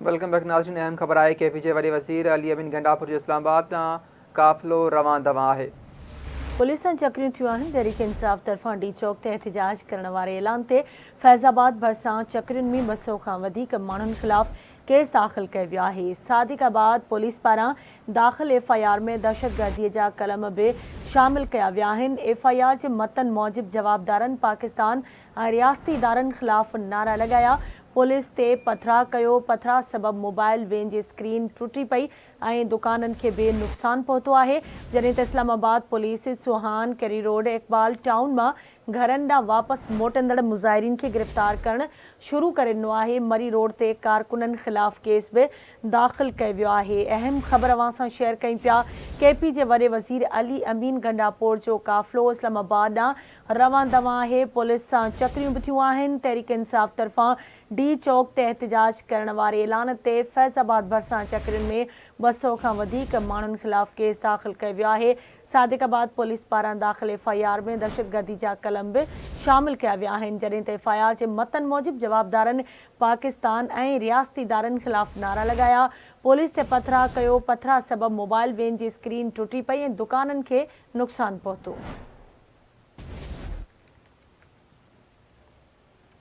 Welcome back नाज़रीन। अहम खबर आहे KPJ वॾे वज़ीर अली अमीन गंडापुर जो इस्लामाबाद तां काफ़िलो रवान दवा आहे। पुलिस सां चकरियूं थियूं आहिनि। तहरीक इंसाफ़ तरफ़ां डी चौक ते एहतजाज करण वारे ऐलान ते फैज़ाबाद भरिसां चकरियुनि में 200 खां वधीक माण्हुनि ख़िलाफ़ केस दाख़िल कयो वियो आहे। सादिक़ाबाद पुलिस पारां दाख़िल FIR में दहशतगर्दीअ जा कलम बि शामिल कया विया आहिनि। FIR जे मतन मूजिब जवाबदारनि पाकिस्तान ऐं रियासती इदारनि ख़िलाफ़ नारा लॻाया। पुलिस ते पथरा कयो। पथरा सबबि मोबाइल वेन जी स्क्रीन टुटी पई ऐं दुकाननि खे बि नुक़सान पहुतो आहे। जॾहिं त इस्लामाबाद पुलिस सुहान कैरी रोड इकबाल टाउन मां घरनि ॾांहुं वापसि मोटंदड़ मुज़ाहिरीन खे गिरफ़्तार करणु शुरू करे ॾिनो आहे। मरी रोड ते कारकुननि ख़िलाफ़ केस बि दाख़िल कयो वियो आहे। अहम ख़बर अवां सां शेयर कयूं पिया। KP जे वॾे वज़ीर अली अमीन गंडापुर जो काफ़िलो इस्लामाबाद ॾांहुं रवां दवा आहे। पुलिस सां चकरियूं बि थियूं आहिनि। तहरीक इंसाफ़ तरफ़ां डी चौक ते एहतजाज करण वारे ऐलान ते फैज़ाबाद भरिसां चकरियुनि में 200 खां वधीक माण्हुनि ख़िलाफ़ केस दाख़िल कयो वियो आहे। सादिक़ाबाद पुलिस पारां दाख़िल FIR में दहशतगर्दी जा कलम बि शामिल कया विया आहिनि। जॾहिं त FIR जे मतन मूजिब जवाबदारनि पाकिस्तान ऐं रियासती इदारनि ख़िलाफ़ नारा लॻाया। पुलिस ते पथरा कयो। पथरा सबबि मोबाइल वेन जी स्क्रीन टुटी पई ऐं दुकाननि खे नुक़सान पहुतो।